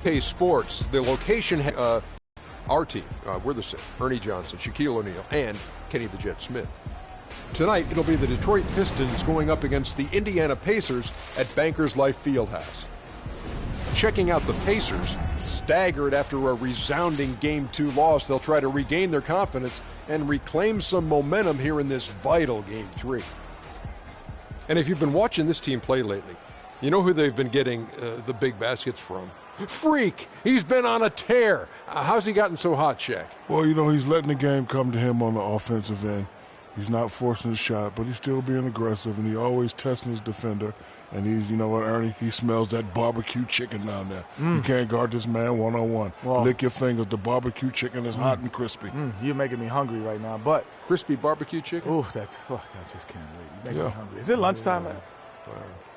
Pace Sports, the location, our team, we're the same, Ernie Johnson, Shaquille O'Neal, and Kenny the Jet Smith. Tonight, it'll be the Detroit Pistons going up against the Indiana Pacers at Bankers Life Fieldhouse. Checking out the Pacers, staggered after a resounding Game 2 loss, they'll try to regain their confidence and reclaim some momentum here in this vital Game 3. And if you've been watching this team play lately, you know who they've been getting the big baskets from? Freak! He's been on a tear. How's he gotten so hot, Shaq? Well, you know, he's letting the game come to him on the offensive end. He's not forcing his shot, but he's still being aggressive, and he's always testing his defender. And he's, you know what, Ernie? He smells that barbecue chicken down there. You can't guard this man one-on-one. Well, lick your fingers. The barbecue chicken is hot and crispy. You're making me hungry right now, but... Crispy barbecue chicken? Ooh, I just can't wait. You make me hungry. Is it lunchtime, man?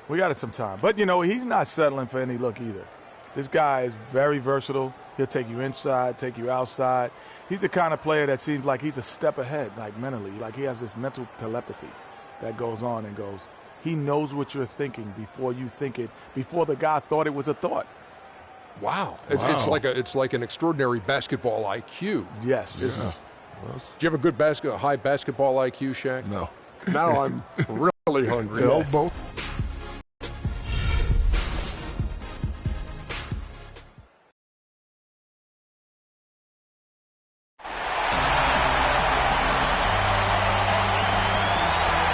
We got it some time. But, you know, he's not settling for any look either. This guy is very versatile. He'll take you inside, take you outside. He's the kind of player that seems like he's a step ahead, like mentally. Like he has this mental telepathy that goes on and goes. He knows what you're thinking before you think it, before the guy thought it was a thought. Wow. It's like an extraordinary basketball IQ. Yes. Do you have a good high basketball IQ, Shaq? No. Now I'm really hungry. Yes. Both.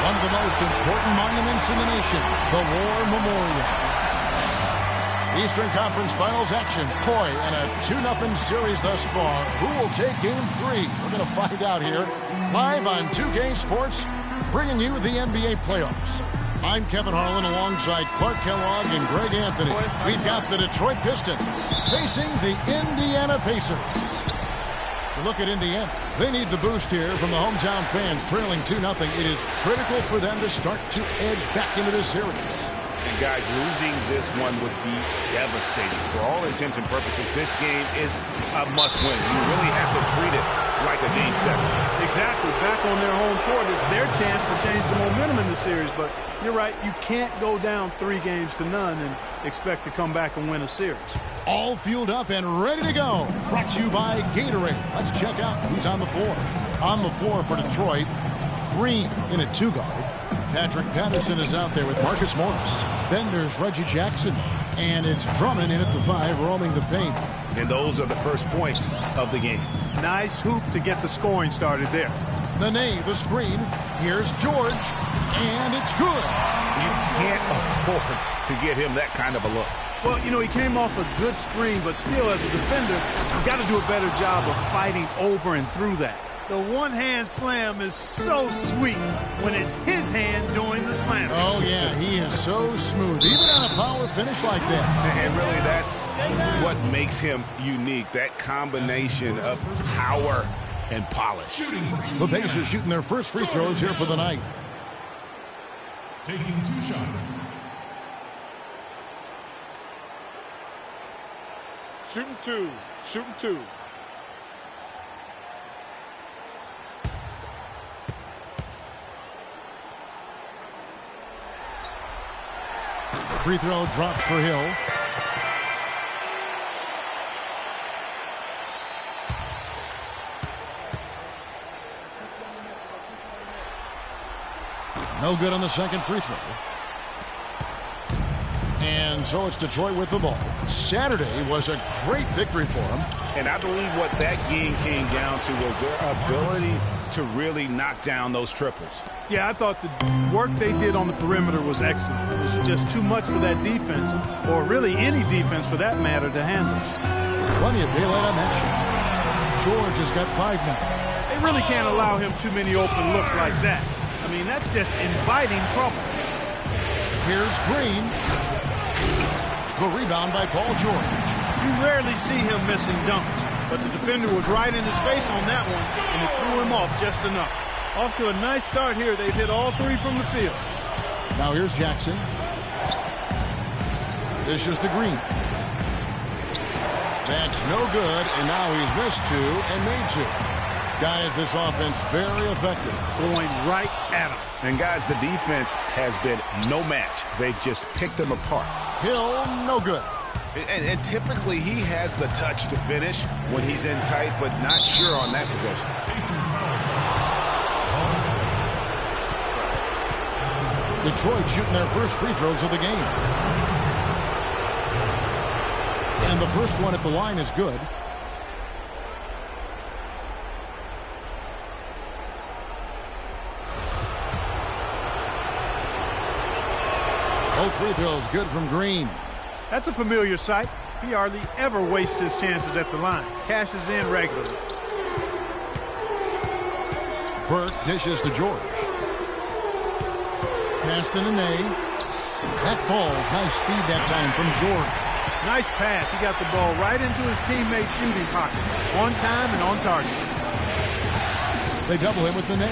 One of the most important monuments in the nation, the War Memorial. Eastern Conference Finals action. Boy, and a 2-0 series thus far. Who will take Game 3? We're going to find out here. Live on 2K Sports, bringing you the NBA playoffs. I'm Kevin Harlan alongside Clark Kellogg and Greg Anthony. We've got the Detroit Pistons facing the Indiana Pacers. Look at Indiana. They need the boost here from the hometown fans, trailing 2-0. It is critical for them to start to edge back into this series. And guys, losing this one would be devastating. For all intents and purposes, this game is a must-win. You really have to treat it like a Game 7. Exactly. Back on their home court is their chance to change the momentum in the series. But you're right, you can't go down 3-0 and expect to come back and win a series. All fueled up and ready to go. Brought to you by Gatorade. Let's check out who's on the floor. On the floor for Detroit, Green in a 2-guard. Patrick Patterson is out there with Marcus Morris. Then there's Reggie Jackson. And it's Drummond in at the 5, roaming the paint. And those are the first points of the game. Nice hoop to get the scoring started there. Nene, the screen. Here's George. And it's good. You can't afford to get him that kind of a look. Well, you know, he came off a good screen, but still, as a defender, you got to do a better job of fighting over and through that. The one-hand slam is so sweet when it's his hand doing the slam. Oh, yeah, he is so smooth, even on a power finish like that. And really, that's what makes him unique, that combination of power and polish. The Pacers shooting their first free throws here for the night. Taking 2 shots. Shooting 2. Shooting 2. Free throw drops for Hill. No good on the second free throw. And so it's Detroit with the ball. Saturday was a great victory for them. And I believe what that game came down to was their ability to really knock down those triples. Yeah, I thought the work they did on the perimeter was excellent. It was just too much for that defense, or really any defense for that matter, to handle. Plenty of daylight on that shot. George has got 5 now. They really can't allow him too many open looks like that. I mean, that's just inviting trouble. Here's Green. The rebound by Paul George. You rarely see him missing dunks, but the defender was right in his face on that one, and it threw him off just enough. Off to a nice start here. They've hit all 3 from the field. Now here's Jackson. Dishes to Green. That's no good, and now he's missed 2 and made 2. Guys, this offense very effective. Going right at him. And guys, the defense has been no match. They've just picked them apart. Hill, no good. And typically he has the touch to finish when he's in tight, but not sure on that possession. Detroit shooting their first free throws of the game. And the first one at the line is good. Both free throws good from Green. That's a familiar sight. He hardly ever wastes his chances at the line. Cashes in regularly. Burke dishes to George. Pass to Nene. That falls. Nice speed that time from George. Nice pass. He got the ball right into his teammate's shooting pocket. On time and on target. They double him with Nene.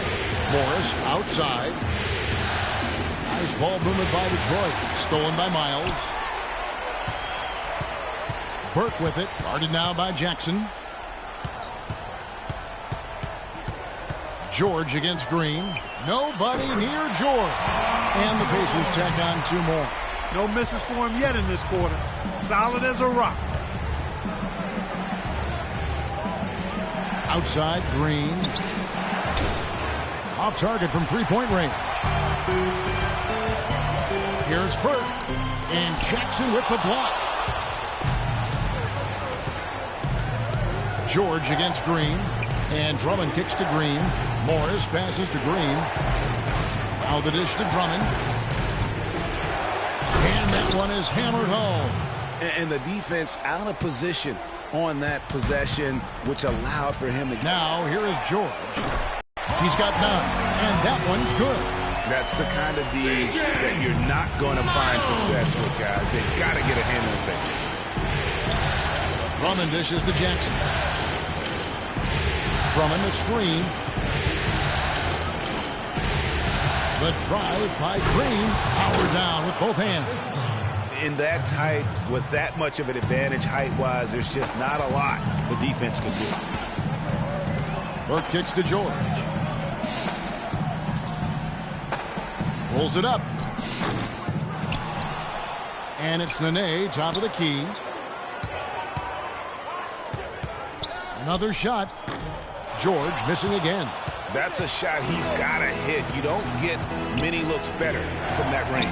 Morris outside. Nice ball movement by Detroit. Stolen by Miles. Burke with it. Guarded now by Jackson. George against Green. Nobody near George. And the Pacers tack on 2 more. No misses for him yet in this quarter. Solid as a rock. Outside, Green. Off target from three-point range. Here's Burke. And Jackson with the block. George against Green. And Drummond kicks to Green. Morris passes to Green. Now the dish to Drummond. And that one is hammered home. And the defense out of position on that possession, which allowed for him to... Now here is George. He's got 9. And that one's good. That's the kind of D that you're not going to find success with, guys. They've got to get a handle of it. Drummond dishes to Jackson. Drummond the screen. The drive by Green. Power down with both hands. In that type, with that much of an advantage height-wise, there's just not a lot the defense can do. Burke kicks to George. Pulls it up. And it's Nene, top of the key. Another shot. George missing again. That's a shot he's got to hit. You don't get many looks better from that range.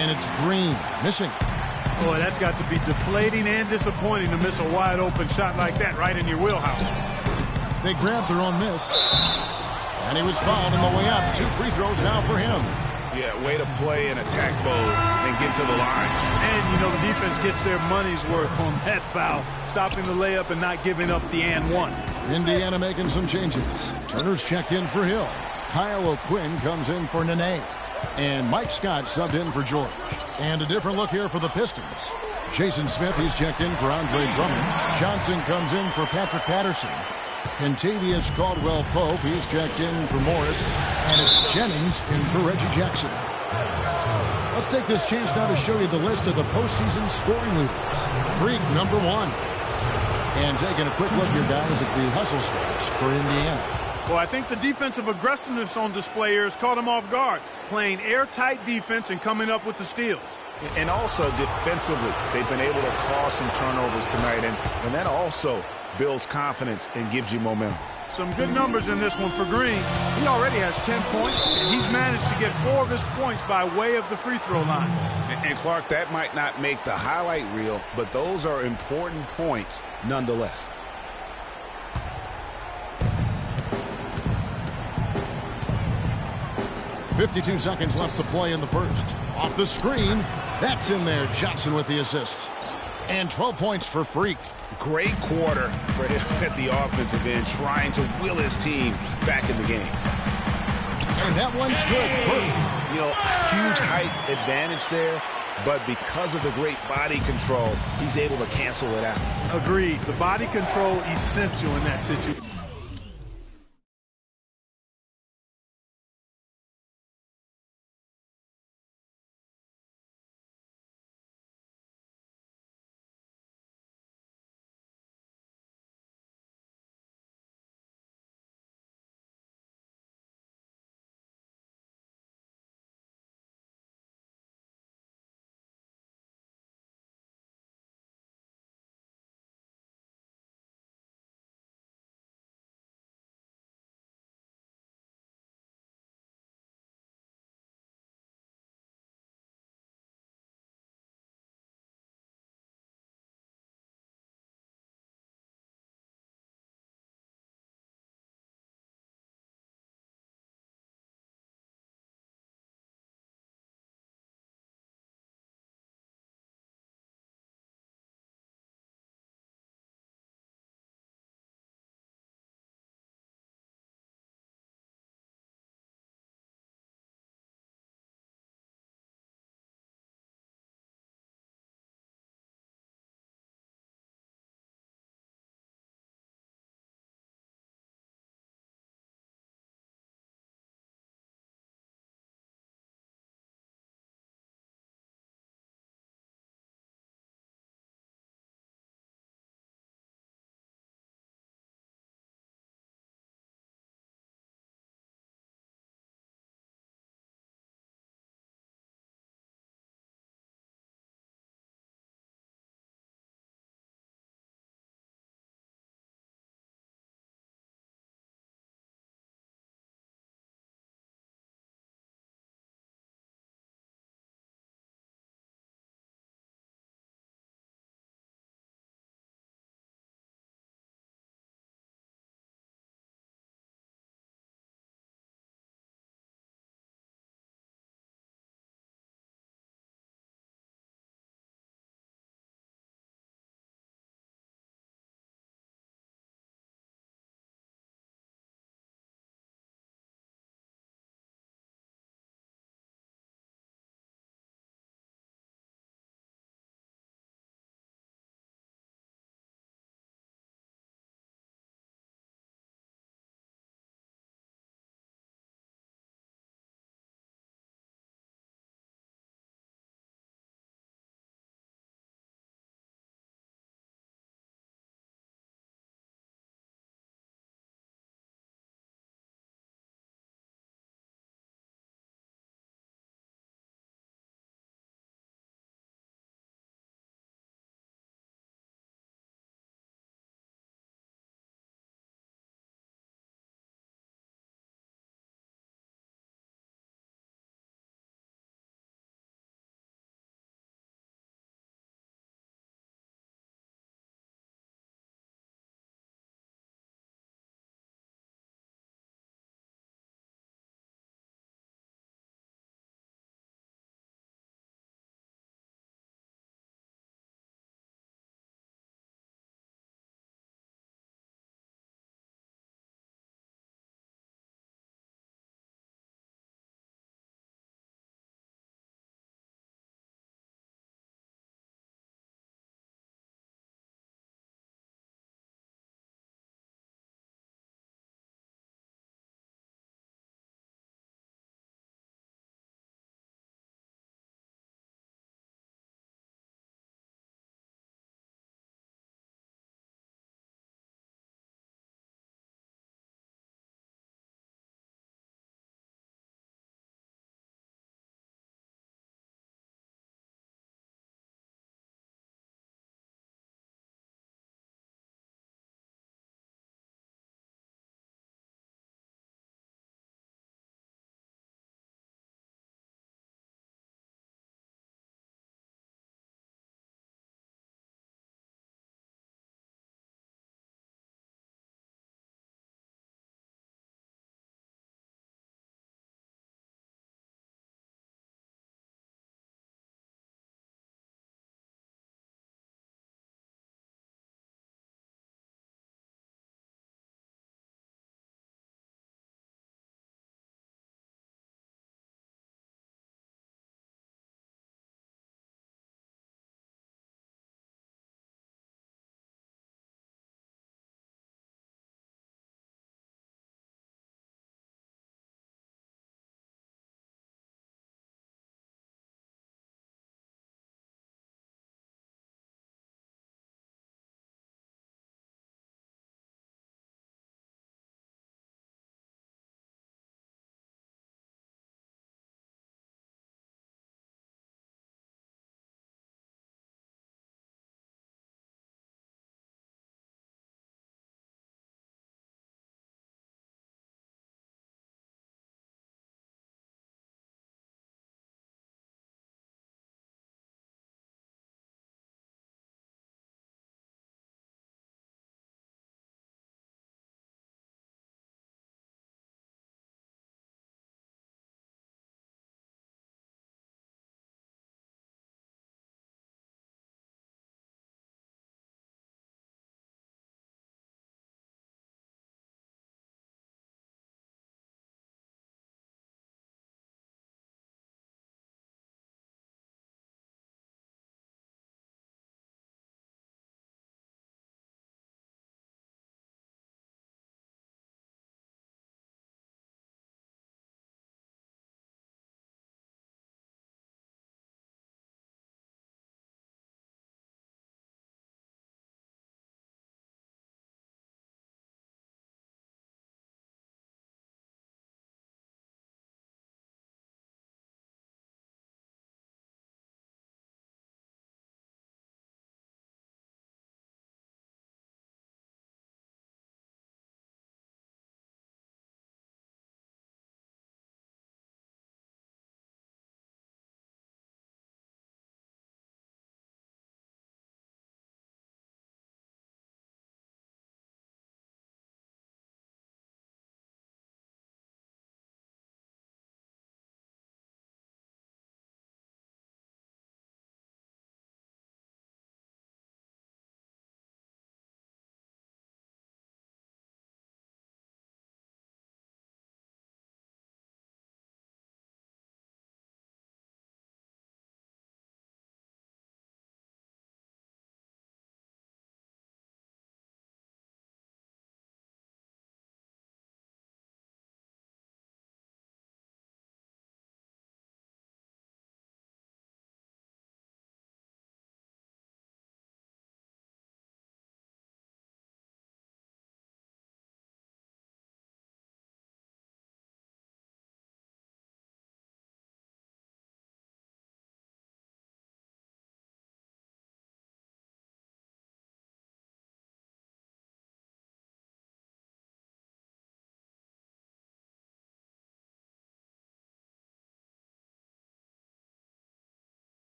And it's Green missing. Boy, that's got to be deflating and disappointing to miss a wide open shot like that right in your wheelhouse. They grabbed their own miss. And he was fouled on the way up. 2 free throws now for him. Yeah, way to play in attack mode and get to the line. And, you know, the defense gets their money's worth on that foul, stopping the layup and not giving up the and one. Indiana making some changes. Turner's checked in for Hill. Kyle O'Quinn comes in for Nene. And Mike Scott subbed in for George. And a different look here for the Pistons. Jason Smith, he's checked in for Andre Drummond. Johnson comes in for Patrick Patterson. Kentavious Caldwell-Pope, he's checked in for Morris. And it's Jennings in for Reggie Jackson. Let's take this chance now to show you the list of the postseason scoring leaders. Freak, number 1. And taking a quick look here, guys, at the hustle stats for Indiana. Well, I think the defensive aggressiveness on display here has caught him off guard, playing airtight defense and coming up with the steals. And also defensively, they've been able to cause some turnovers tonight, and that also builds confidence and gives you momentum. Some good numbers in this one for Green. He already has 10 points, and he's managed to get 4 of his points by way of the free throw line. And Clark, that might not make the highlight reel, but those are important points nonetheless. .52 seconds left to play in the first. Off the screen. That's in there. Johnson with the assist. And 12 points for Freak. Great quarter for him at the offensive end, trying to will his team back in the game. And that one's good. You know, huge height advantage there, but because of the great body control, he's able to cancel it out. Agreed. The body control essential in that situation.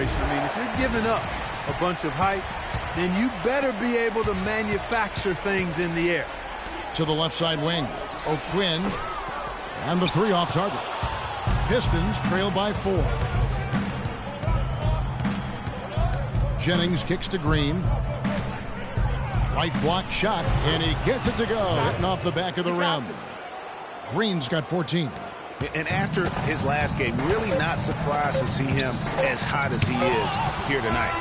situation. I mean, if you're giving up a bunch of height, then you better be able to manufacture things in the air. To the left side wing, O'Quinn, and the three off target. Pistons trail by 4. Jennings kicks to Green. Right block shot, and he gets it to go, hitting off the back of the rim. Green's got 14. And after his last game, really not surprised to see him as hot as he is here tonight.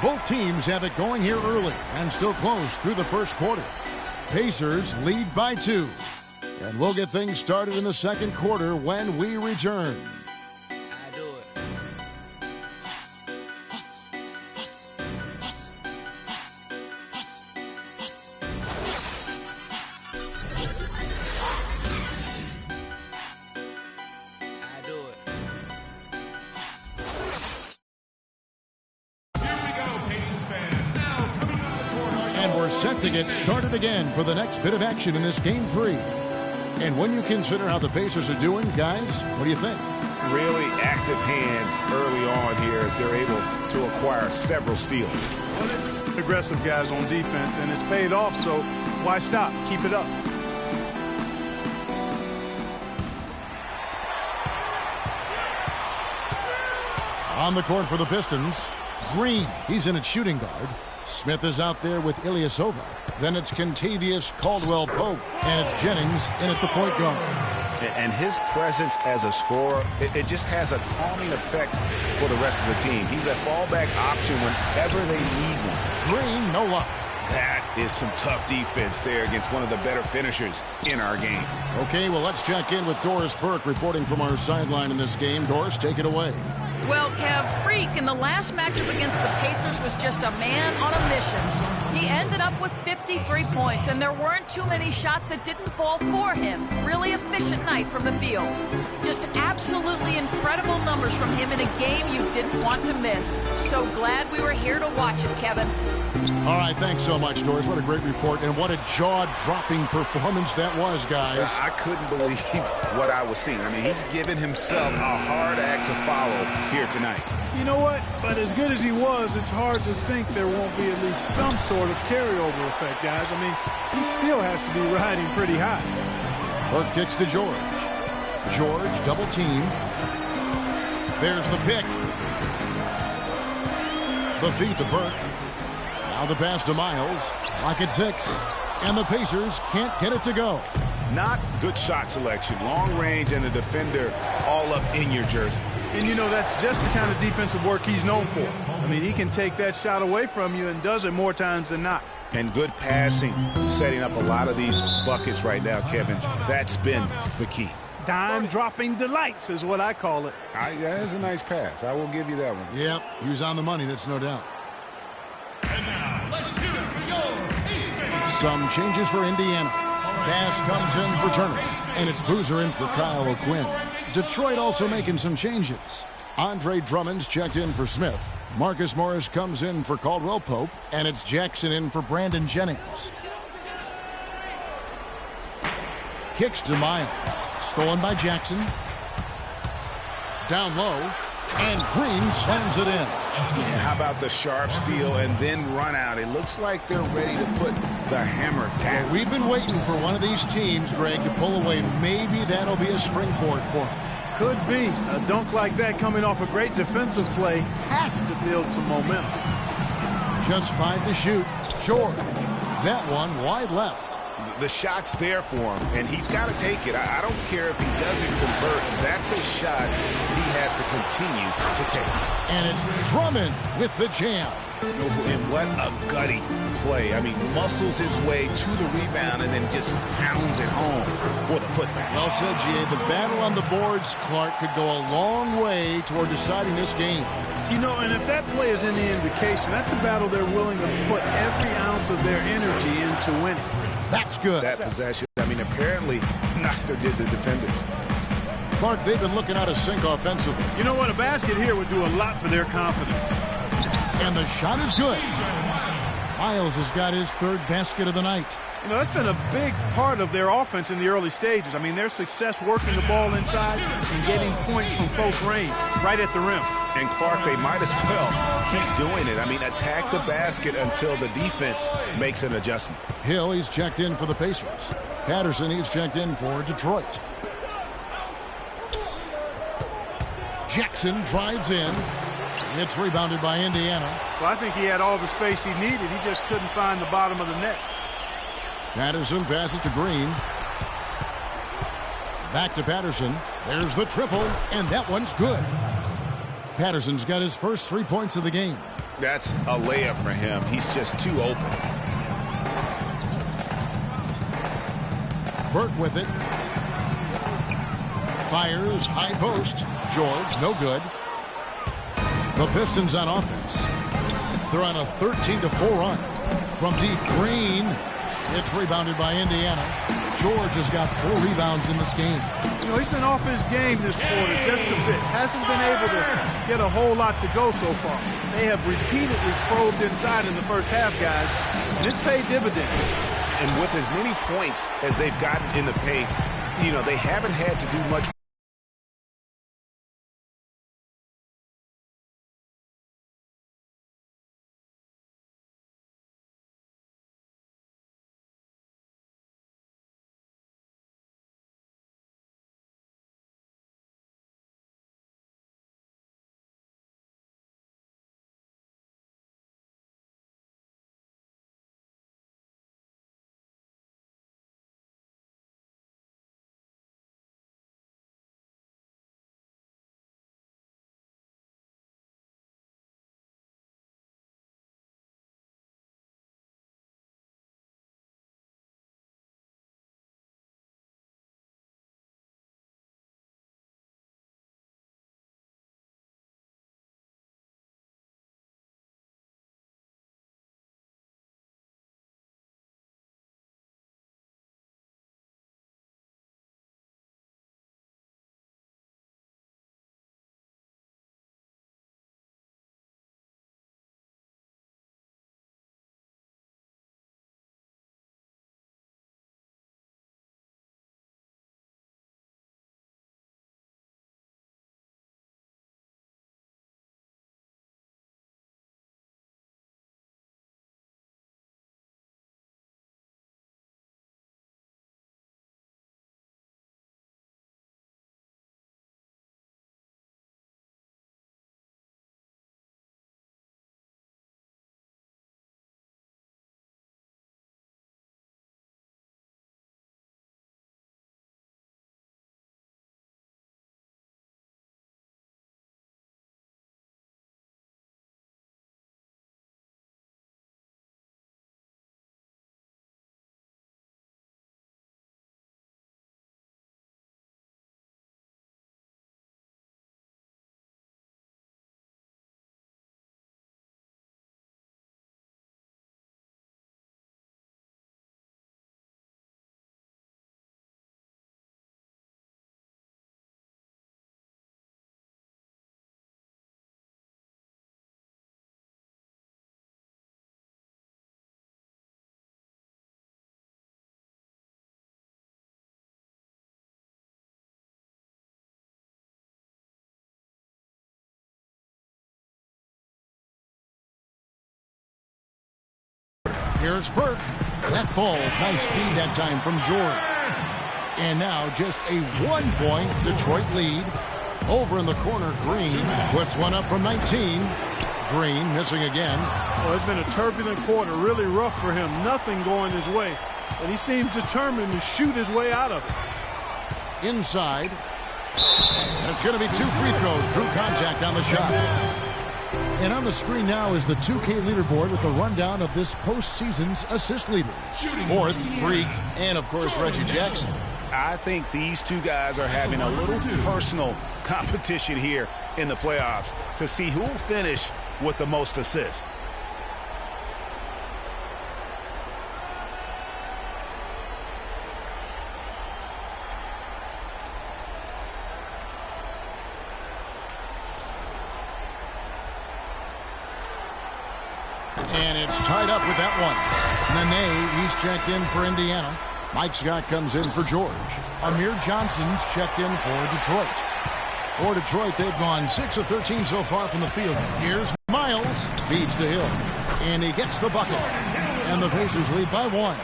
Both teams have it going here early and still close through the first quarter. Pacers lead by 2. And we'll get things started in the second quarter when we return. Set to get started again for the next bit of action in this game 3. And when you consider how the Pacers are doing, guys, what do you think? Really active hands early on here as they're able to acquire several steals. Aggressive guys on defense, and it's paid off, so why stop? Keep it up. On the court for the Pistons, Green, he's in at shooting guard. Smith is out there with Ilyasova. Then it's Kentavious Caldwell-Pope, and it's Jennings in at the point guard. And his presence as a scorer, it just has a calming effect for the rest of the team. He's a fallback option whenever they need one. Green, no luck. That is some tough defense there against one of the better finishers in our game. Okay, well, let's check in with Doris Burke reporting from our sideline in this game. Doris, take it away. Well, Kev, Freak in the last matchup against the Pacers was just a man on a mission. He ended up with 53 points, and there weren't too many shots that didn't fall for him. Really efficient night from the field. Just absolutely incredible numbers from him in a game you didn't want to miss. So glad we were here to watch it, Kevin. All right, thanks so much, Doris. What a great report, and what a jaw-dropping performance that was, guys. I couldn't believe what I was seeing. I mean, he's given himself a hard act to follow here tonight. You know what? But as good as he was, it's hard to think there won't be at least some sort of carryover effect, guys. I mean, he still has to be riding pretty high. Burke kicks to George. George, double team. There's the pick. The feed to Burke. Now the pass to Miles. Clock at 6. And the Pacers can't get it to go. Not good shot selection. Long range and the defender all up in your jersey. And, you know, that's just the kind of defensive work he's known for. I mean, he can take that shot away from you and does it more times than not. And good passing, setting up a lot of these buckets right now, Kevin. That's been the key. Dime-dropping delights is what I call it. That's a nice pass. I will give you that one. Yep, he was on the money, that's no doubt. And now, let's hear it for your Ace. Some changes for Indiana. Bass comes in for Turner, and it's Boozer in for Kyle O'Quinn. Detroit also making some changes. Andre Drummond's checked in for Smith. Marcus Morris comes in for Caldwell-Pope, and it's Jackson in for Brandon Jennings. Kicks to Miles. Stolen by Jackson. Down low, and Green slams it in. Yeah, how about the sharp steal and then run out? It looks like they're ready to put the hammer down. We've been waiting for one of these teams, Greg, to pull away. Maybe that'll be a springboard for them. Could be. A dunk like that coming off a great defensive play has to build some momentum. Just 5 to shoot. George. That one wide left. The shot's there for him, and he's got to take it. I don't care if he doesn't convert. That's a shot he has to continue to take. And it's Drummond with the jam. And what a gutty play. I mean, muscles his way to the rebound and then just pounds it home for the putback. Well said, G.A. The battle on the boards, Clark, could go a long way toward deciding this game. You know, and if that play is any indication, that's a battle they're willing to put every ounce of their energy into winning. That's good. That possession, I mean, apparently neither did the defenders. Clark, they've been looking out of sync offensively. You know what? A basket here would do a lot for their confidence. And the shot is good. Miles has got his third basket of the night. You know, that's been a big part of their offense in the early stages. I mean, their success working the ball inside and getting points from close range, right at the rim. And Clark, they might as well keep doing it. I mean, attack the basket until the defense makes an adjustment. Hill, he's checked in for the Pacers. Patterson, he's checked in for Detroit. Jackson drives in. It's rebounded by Indiana. Well, I think he had all the space he needed. He just couldn't find the bottom of the net. Patterson passes to Green. Back to Patterson. There's the triple, and that one's good. Patterson's got his first 3 points of the game. That's a layup for him. He's just too open. Burke with it. Fires, high post. George, no good. The Pistons on offense. They're on a 13-4 run. From deep, Green. It's rebounded by Indiana. George has got 4 rebounds in this game. You know, he's been off his game this quarter just a bit. Hasn't been able to get a whole lot to go so far. They have repeatedly probed inside in the first half, guys, and it's paid dividends. And with as many points as they've gotten in the paint, you know, they haven't had to do much. Here's Burke. That falls. Nice speed that time from George. And now just a 1-point Detroit lead. Over in the corner, Green puts one up from 19. Green missing again. Well, it's been a turbulent quarter, really rough for him. Nothing going his way. But he seems determined to shoot his way out of it. Inside. And it's going to be 2 free throws. Drew contact on the shot. And on the screen now is the 2K leaderboard with a rundown of this postseason's assist leaders. 4th, Freak, and of course Reggie Jackson. I think these two guys are having a little personal competition here in the playoffs to see who will finish with the most assists. And it's tied up with that one. Nene, he's checked in for Indiana. Mike Scott comes in for George. Amir Johnson's checked in for Detroit. For Detroit, they've gone 6 of 13 so far from the field. Here's Miles. Feeds to Hill. And he gets the bucket. And the Pacers lead by 1.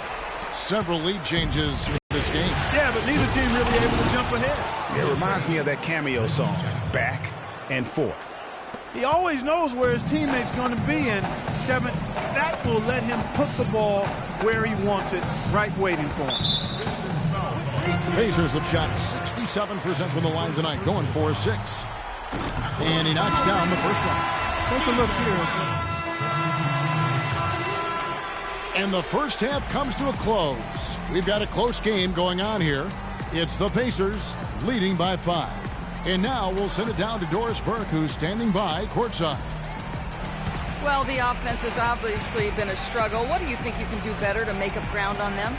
Several lead changes in this game. Yeah, but neither team really able to jump ahead. It reminds me of that cameo song, Back and Forth. He always knows where his teammate's going to be, and Kevin, that will let him put the ball where he wants it, right waiting for him. Pacers have shot 67% from the line tonight, going 4-6. And he knocks down the first one. Take a look here. And the first half comes to a close. We've got a close game going on here. It's the Pacers leading by 5. And now we'll send it down to Doris Burke, who's standing by courtside. Well, the offense has obviously been a struggle. What do you think you can do better to make up ground on them?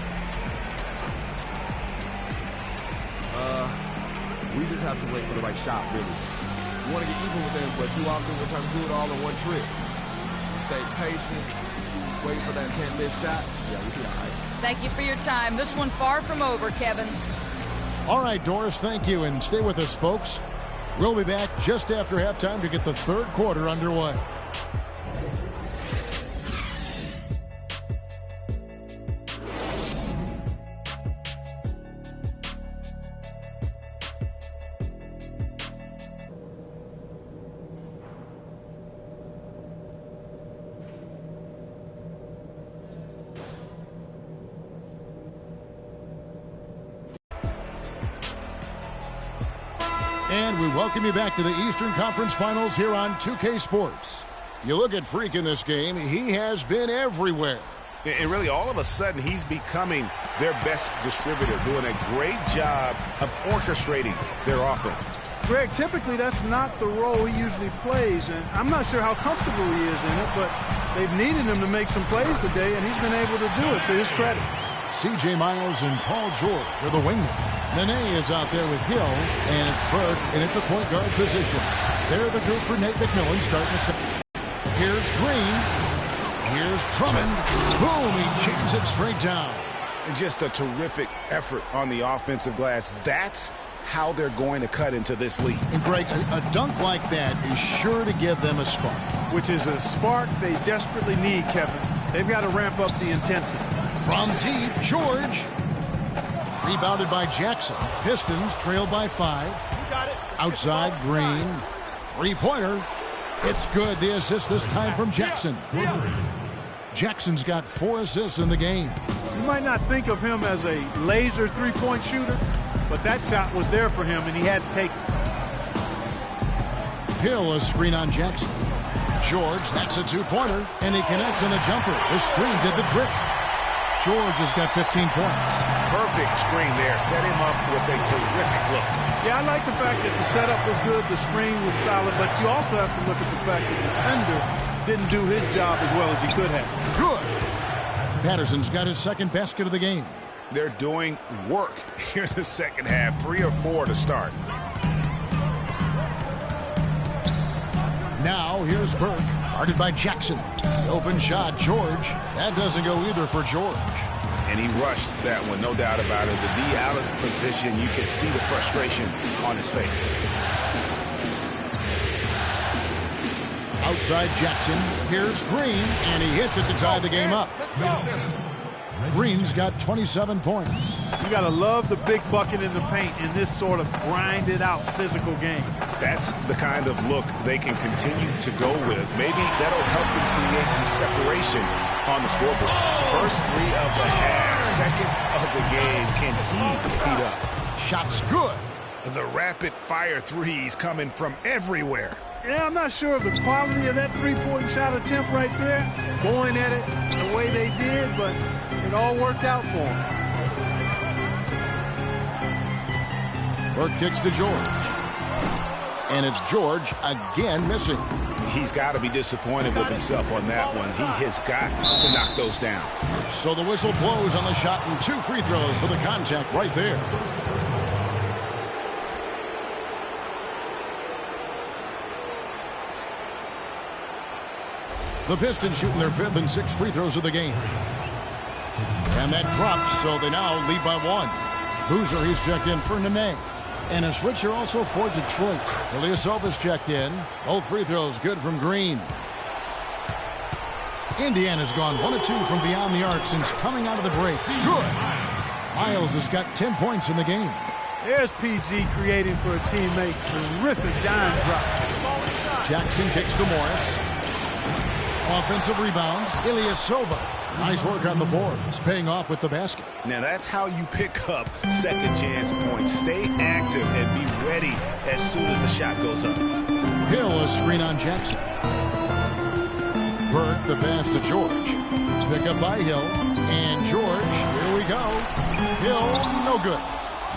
We just have to wait for the right shot, really. We want to get even with them, but too often we're trying to do it all in one trip. Stay patient, wait for that 10-miss shot. Yeah, we'll be all right. Thank you for your time. This one far from over, Kevin. All right, Doris, thank you, and stay with us, folks. We'll be back just after halftime to get the third quarter underway. And we welcome you back to the Eastern Conference Finals here on 2K Sports. You look at Freak in this game, he has been everywhere. And really, all of a sudden, he's becoming their best distributor, doing a great job of orchestrating their offense. Greg, typically that's not the role he usually plays, and I'm not sure how comfortable he is in it, but they've needed him to make some plays today, and he's been able to do it to his credit. C.J. Miles and Paul George are the wingmen. Nene is out there with Hill, and it's Burke in at the point guard position. They're the group for Nate McMillan starting the second. Here's Green. Here's Drummond. Boom, he jams it straight down. Just a terrific effort on the offensive glass. That's how they're going to cut into this lead. And Greg, a dunk like that is sure to give them a spark. Which is a spark they desperately need, Kevin. They've got to ramp up the intensity. From deep, George. Rebounded by Jackson. Pistons trailed by 5. Outside, Green. Three-pointer. It's good. The assist this time from Jackson. Jackson's got 4 assists in the game. You might not think of him as a laser three-point shooter, but that shot was there for him, and he had to take it. Hill, a screen on Jackson. George, that's a 2-pointer, and he connects on the jumper. The screen did the trick. George has got 15 points. Perfect screen there. Set him up with a terrific look. Yeah, I like the fact that the setup was good, the screen was solid, but you also have to look at the fact that the defender didn't do his job as well as he could have. Good. Patterson's got his second basket of the game. They're doing work here in the second half. 3 or 4 to start. Now here's Burke, guarded by Jackson. The open shot, George. That doesn't go either for George. And he rushed that one, no doubt about it. The D out of position, you can see the frustration on his face. Outside Jackson, here's Green, and he hits it to tie the game up. Green's got 27 points. You got to love the big bucket in the paint in this sort of grinded-out physical game. That's the kind of look they can continue to go with. Maybe that'll help them create some separation on the scoreboard. First 3 of the half, second of the game. Can he heat up? Shot's good. The rapid-fire threes coming from everywhere. Yeah, I'm not sure of the quality of that three-point shot attempt right there, going at it the way they did, but it all worked out for him. Burke kicks to George. And it's George again missing. He's got to be disappointed with himself on that one. He has got to knock those down. So the whistle blows on the shot and 2 free throws for the contact right there. The Pistons shooting their 5th and 6th free throws of the game. And that drops, so they now lead by 1. Boozer, he's checked in for Nene. And a switch here also for Detroit. Ilyasova's checked in. Both free throws good from Green. Indiana's gone 1 of 2 from beyond the arc since coming out of the break. Good. Miles has got 10 points in the game. There's PG creating for a teammate. Terrific dime drop. Jackson kicks to Morris. Offensive rebound. Ilyasova. Nice work on the board. It's paying off with the basket. Now that's how you pick up second chance points. Stay active and be ready as soon as the shot goes up. Hill, a screen on Jackson. Burke, the pass to George. Pick up by Hill. And George, here we go. Hill, no good.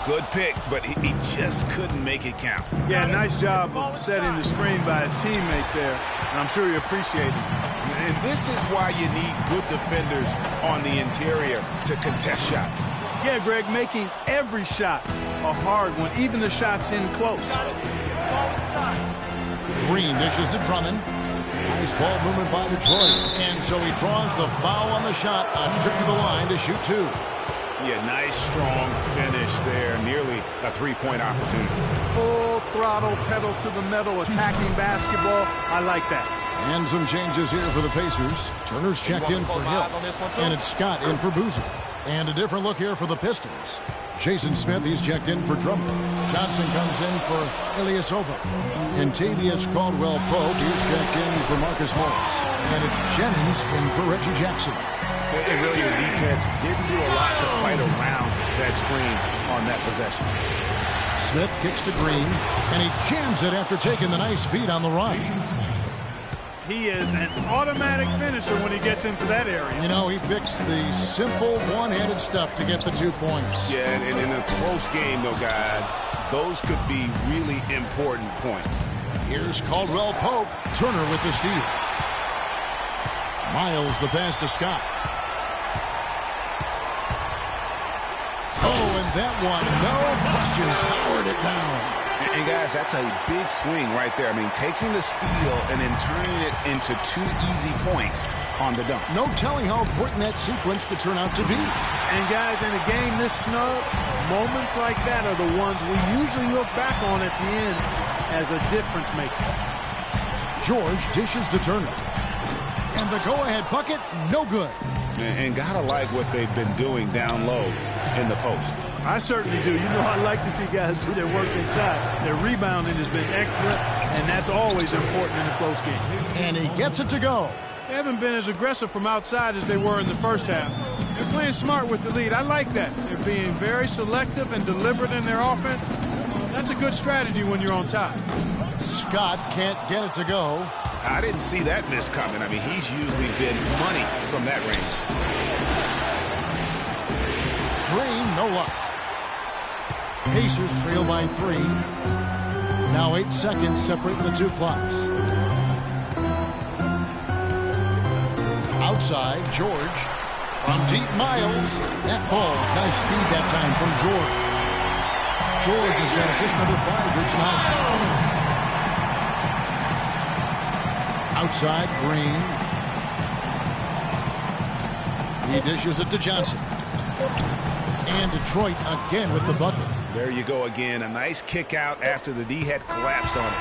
Good pick, but he just couldn't make it count. Yeah, nice job of setting the screen by his teammate there. And I'm sure he appreciated it. And this is why you need good defenders on the interior to contest shots. Yeah, Greg, making every shot a hard one, even the shots in close. Green dishes to Drummond. Nice ball movement by Detroit. And so he draws the foul on the shot. A trip to the line to shoot 2. Yeah, nice, strong finish there. Nearly a three-point opportunity. Full throttle, pedal to the metal, attacking basketball. I like that. And some changes here for the Pacers. Turner's checked in for Hill. And it's Scott in for Boozer. And a different look here for the Pistons. Jason Smith, he's checked in for Drummond. Johnson comes in for Ilyasova. And Tavius Caldwell-Pope, he's checked in for Marcus Morris. And it's Jennings in for Reggie Jackson. And really, the defense didn't do a lot to fight around that screen on that possession. Smith kicks to Green, and he jams it after taking the nice feed on the run. He is an automatic finisher when he gets into that area. You know, he picks the simple one-handed stuff to get the 2 points. Yeah, and in a close game, though, guys, those could be really important points. Here's Caldwell-Pope. Turner with the steal. Miles the pass to Scott. Oh, and that one, no question, powered it down. And guys, that's a big swing right there. I mean, taking the steal and then turning it into 2 easy points on the dunk. No telling how important that sequence could turn out to be. And guys, in a game this snug, moments like that are the ones we usually look back on at the end as a difference maker. George dishes to Turner. And the go-ahead bucket, no good. And gotta like what they've been doing down low in the post. I certainly do. You know, I like to see guys do their work inside. Their rebounding has been excellent, and that's always important in a close game. And he gets it to go. They haven't been as aggressive from outside as they were in the first half. They're playing smart with the lead. I like that. They're being very selective and deliberate in their offense. That's a good strategy when you're on top. Scott can't get it to go. I didn't see that miss coming. I mean, he's usually been money from that range. Green, no luck. Pacers trail by 3. Now 8 seconds separating the 2 clocks. Outside, George. From deep, Miles. That falls. Nice speed that time from George. George has got assist number 5 here tonight. Outside, Green. He dishes it to Johnson. And Detroit again with the bucket. There you go again. A nice kick out after the D had collapsed on it.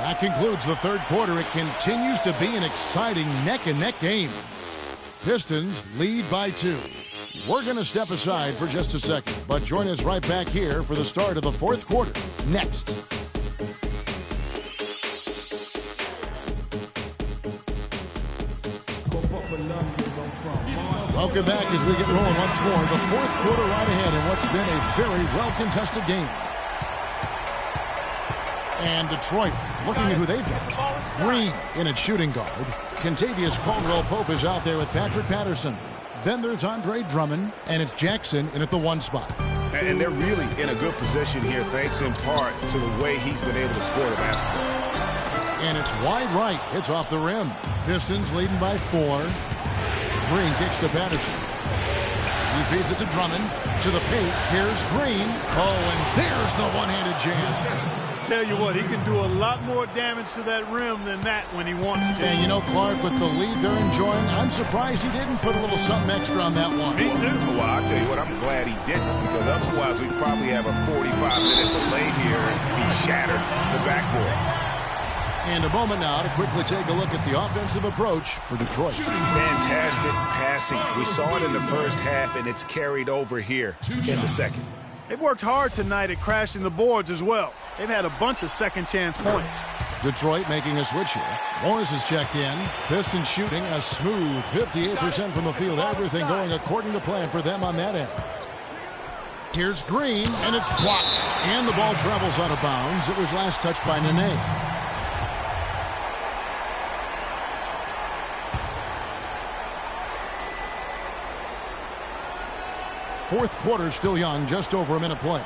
That concludes the third quarter. It continues to be an exciting neck-and-neck game. Pistons lead by 2. We're going to step aside for just a second, but join us right back here for the start of the fourth quarter. Next. Welcome back as we get rolling once more. The fourth quarter right ahead in what's been a very well-contested game. And Detroit looking at who they've got. Green in at shooting guard. Kentavious Caldwell-Pope is out there with Patrick Patterson. Then there's Andre Drummond, and it's Jackson in at the 1 spot. And they're really in a good position here, thanks in part to the way he's been able to score the basketball. And it's wide right. It's off the rim. Pistons leading by 4. Green kicks to Patterson. He feeds it to Drummond. To the paint. Here's Green. Oh, and there's the one-handed jam. tell you what, he can do a lot more damage to that rim than that when he wants to. And you know, Clark, with the lead they're enjoying, I'm surprised he didn't put a little something extra on that one. Me too. Well, I'll tell you what, I'm glad he didn't, because otherwise we'd probably have a 45-minute delay here. He shattered the backboard. And a moment now to quickly take a look at the offensive approach for Detroit. Fantastic passing. We saw it in the first half, and it's carried over here in the second. They've worked hard tonight at crashing the boards as well. They've had a bunch of second-chance points. Detroit making a switch here. Morris is checked in. Pistons shooting a smooth 58% from the field. Everything going according to plan for them on that end. Here's Green, and it's blocked. And the ball travels out of bounds. It was last touched by Nene. Fourth quarter still young, just over a minute play.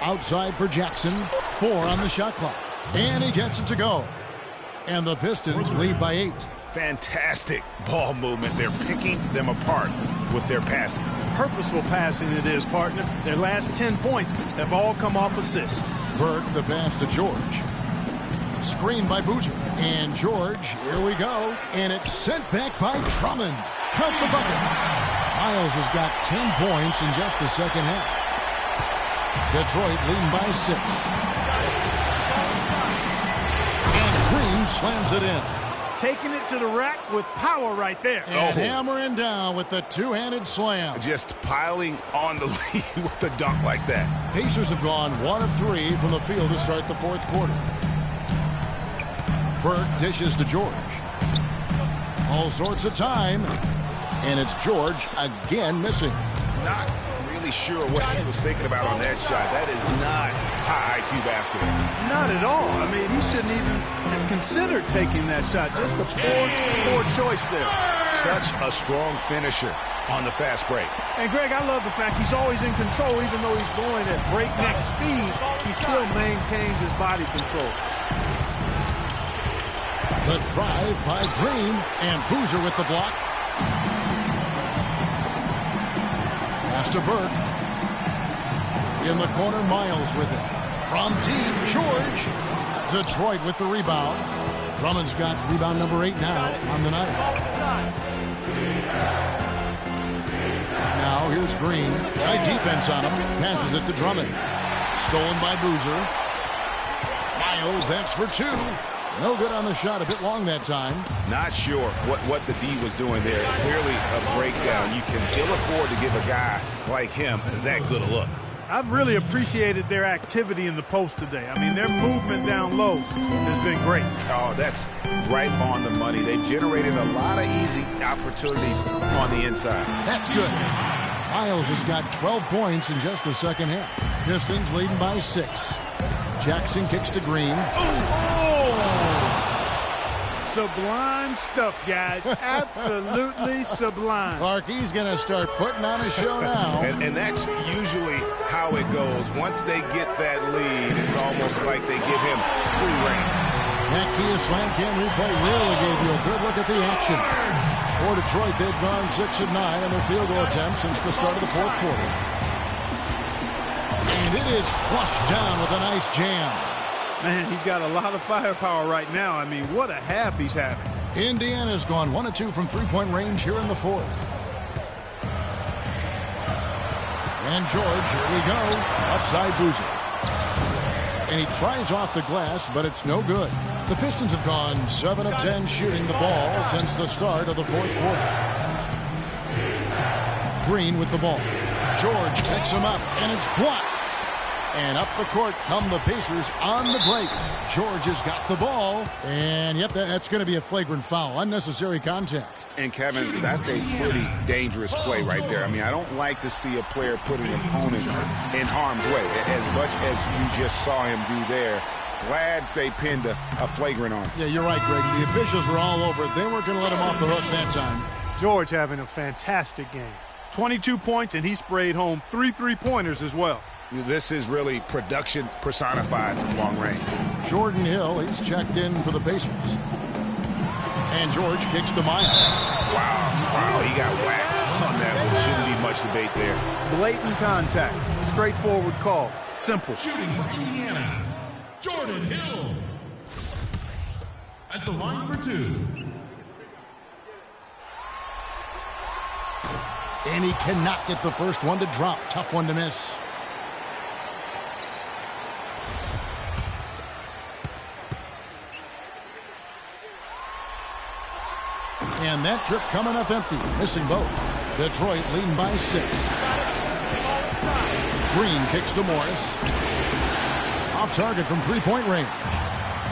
Outside for Jackson, 4 on the shot clock. And he gets it to go. And the Pistons lead by 8. Fantastic ball movement. They're picking them apart with their passing. Purposeful passing it is, partner. Their last 10 points have all come off assists. Burke, the pass to George. Screen by Boozer. And George, here we go. And it's sent back by Drummond. Count the bucket. Miles has got 10 points in just the second half. Detroit leading by 6. And Green slams it in. Taking it to the rack with power right there. And hammering down with the two-handed slam. Just piling on the lead with the dunk like that. Pacers have gone 1 of 3 from the field to start the fourth quarter. Burke dishes to George. All sorts of time. And it's George again missing. Not really sure what he was thinking about on that shot. That is not high IQ basketball. Not at all. I mean, he shouldn't even have considered taking that shot. Just a poor choice there. Such a strong finisher on the fast break. And, Greg, I love the fact he's always in control. Even though he's going at breakneck speed, he still maintains his body control. The drive by Green, and Boozer with the block. Pass to Burke. In the corner, Miles with it. From deep, George. Detroit with the rebound. Drummond's got rebound number 8 now on the night. Now here's Green. Tight defense on him. Passes it to Drummond. Stolen by Boozer. Miles, that's for 2. No good on the shot. A bit long that time. Not sure what the D was doing there. Clearly a breakdown. You can ill afford to give a guy like him that good a look. I've really appreciated their activity in the post today. I mean, their movement down low has been great. Oh, that's right on the money. They've generated a lot of easy opportunities on the inside. That's good. Miles has got 12 points in just the second half. Pistons leading by 6. Jackson kicks to Green. Sublime stuff, guys. Absolutely sublime. Clark, he's going to start putting on a show now. And that's usually how it goes. Once they get that lead, it's almost like they give him free rein. That Kia Slam Cam replay really gave you a good look at the action. For Detroit, they've gone 6 of 9 on their field goal attempts since the start of the fourth quarter. And it is flushed down with a nice jam. Man, he's got a lot of firepower right now. I mean, what a half he's having. Indiana's gone 1 of 2 from three-point range here in the fourth. And George, here we go. Offside Boozer. And he tries off the glass, but it's no good. The Pistons have gone 7 of 10 shooting the ball since the start of the fourth quarter. Green with the ball. George picks him up, and it's blocked. And up the court come the Pacers on the break. George has got the ball. And, yep, that's going to be a flagrant foul. Unnecessary contact. And, Kevin, that's a pretty dangerous play right there. I mean, I don't like to see a player put an opponent in harm's way, as much as you just saw him do there. Glad they pinned a flagrant on him. Yeah, you're right, Greg. The officials were all over it. They weren't going to let him off the hook that time. George having a fantastic game. 22 points, and he sprayed home 3 3-pointers as well. This is really production personified from long range. Jordan Hill, he's checked in for the Pacers. And George kicks to Miles. Wow, he got whacked on that one. Shouldn't be much debate there. Blatant contact. Straightforward call. Simple. Shooting for Indiana, Jordan Hill. At the line for 2. And he cannot get the first one to drop. Tough one to miss. And that trip coming up empty. Missing both. Detroit leading by 6. Green kicks to Morris. Off target from three-point range.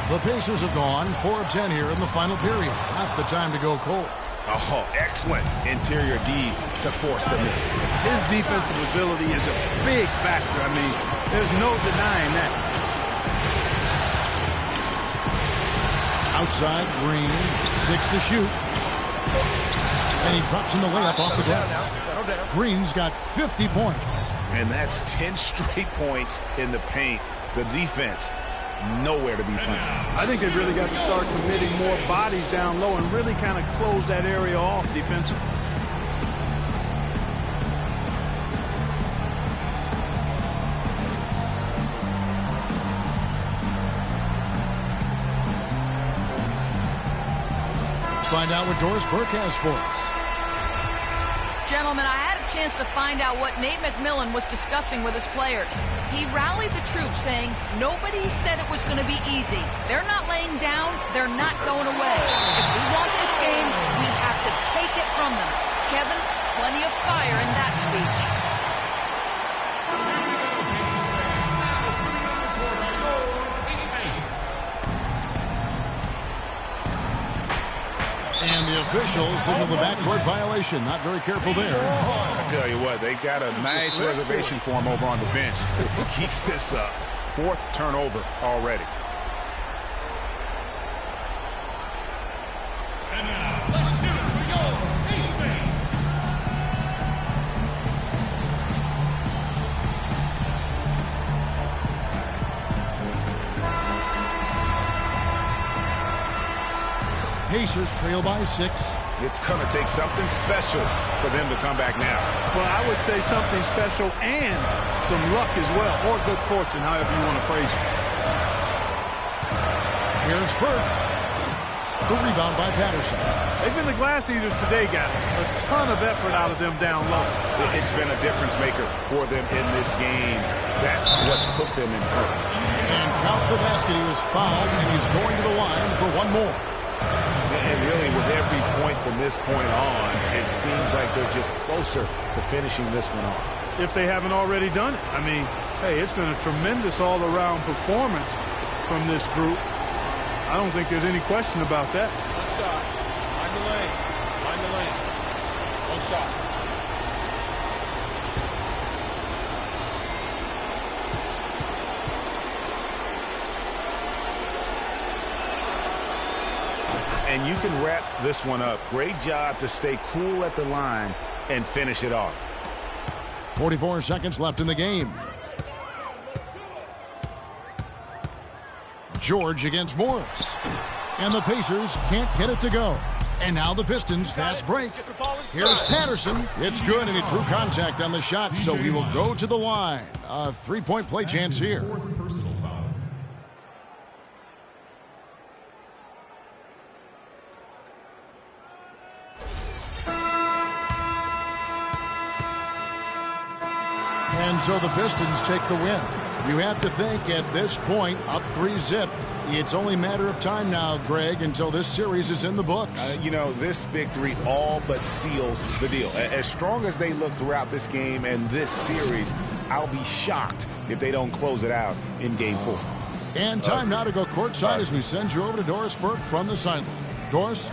The Pacers have gone 4 of 10 here in the final period. Not the time to go cold. Oh, excellent interior D to force the miss. His defensive ability is a big factor. I mean, there's no denying that. Outside, Green, 6 to shoot. And he drops in the layup off the glass. Green's got 50 points. And that's 10 straight points in the paint. The defense, nowhere to be found. I think they've really got to start committing more bodies down low and really kind of close that area off defensively. Let's find out what Doris Burke has for us. Gentlemen, I had a chance to find out what Nate McMillan was discussing with his players. He rallied the troops saying nobody said it was going to be easy. They're not laying down. They're not going away. If we want this game, we have to take it from them. Kevin, plenty of fire in that speech. And the officials signal the backcourt violation. Not very careful there. I tell you what, they got a nice reservation for him over on the bench. He keeps this up. 4th turnover already. And now, let's do it for your East Base. Pacers trail by 6. It's going to take something special for them to come back now. Well, I would say something special and some luck as well, or good fortune, however you want to phrase it. Here's Burke. The rebound by Patterson. They've been the glass eaters today, guys. A ton of effort out of them down low. It's been a difference maker for them in this game. That's what's put them in front. And count the basket. He was fouled, and he's going to the line for one more. And really, with every point from this point on, it seems like they're just closer to finishing this one off. If they haven't already done it. I mean, hey, it's been a tremendous all-around performance from this group. I don't think there's any question about that. One shot. Mind the lane. Mind the lane. One shot. And you can wrap this one up. Great job to stay cool at the line and finish it off. 44 seconds left in the game. George against Morris. And the Pacers can't get it to go. And now the Pistons fast break. Here's Patterson. It's good, and he drew contact on the shot, so he will go to the line. A three-point play chance here. And so the Pistons take the win. You have to think at this point, up 3-zip. It's only a matter of time now, Greg, until this series is in the books. You know, this victory all but seals the deal. As strong as they look throughout this game and this series, I'll be shocked if they don't close it out in Game 4. And time now to go courtside as we send you over to Doris Burke from the sideline. Doris?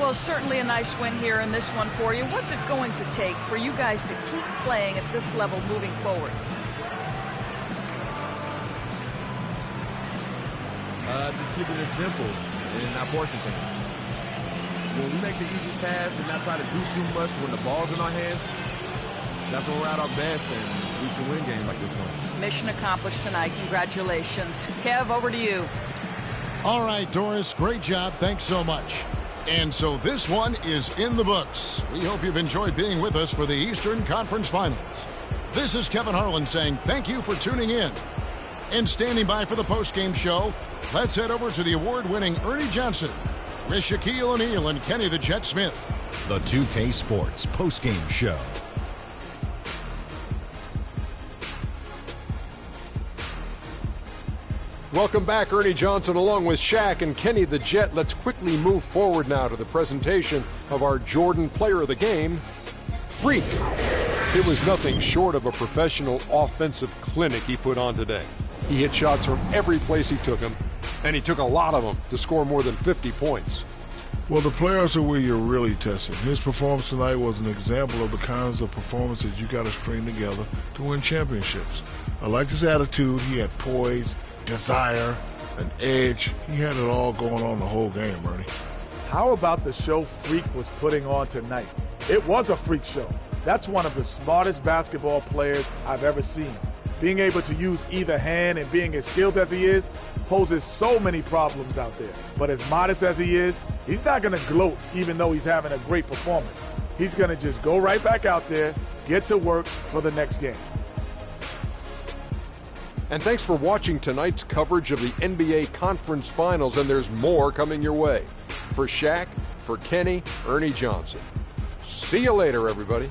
Well, certainly a nice win here in this one for you. What's it going to take for you guys to keep playing at this level moving forward? Just keeping it simple and not forcing things. When we make the easy pass and not try to do too much when the ball's in our hands, that's when we're at our best and we can win games like this one. Mission accomplished tonight. Congratulations. Kev, over to you. All right, Doris, great job. Thanks so much. And so this one is in the books. We hope you've enjoyed being with us for the Eastern Conference Finals. This is Kevin Harlan saying thank you for tuning in. And standing by for the postgame show, let's head over to the award-winning Ernie Johnson with Shaquille O'Neal and Kenny the Jet Smith. The 2K Sports postgame show. Welcome back, Ernie Johnson, along with Shaq and Kenny the Jet. Let's quickly move forward now to the presentation of our Jordan Player of the Game, Freak. It was nothing short of a professional offensive clinic he put on today. He hit shots from every place he took them, and he took a lot of them to score more than 50 points. Well, the players are where you're really tested. His performance tonight was an example of the kinds of performances you got to string together to win championships. I liked his attitude. He had poise, desire, an edge. He had it all going on the whole game, Ernie. How about the show Freak was putting on tonight? It was a freak show. That's one of the smartest basketball players I've ever seen. Being able to use either hand and being as skilled as he is poses so many problems out there. But as modest as he is, he's not going to gloat even though he's having a great performance. He's going to just go right back out there, get to work for the next game. And thanks for watching tonight's coverage of the NBA Conference Finals, and there's more coming your way. For Shaq, for Kenny, Ernie Johnson. See you later, everybody.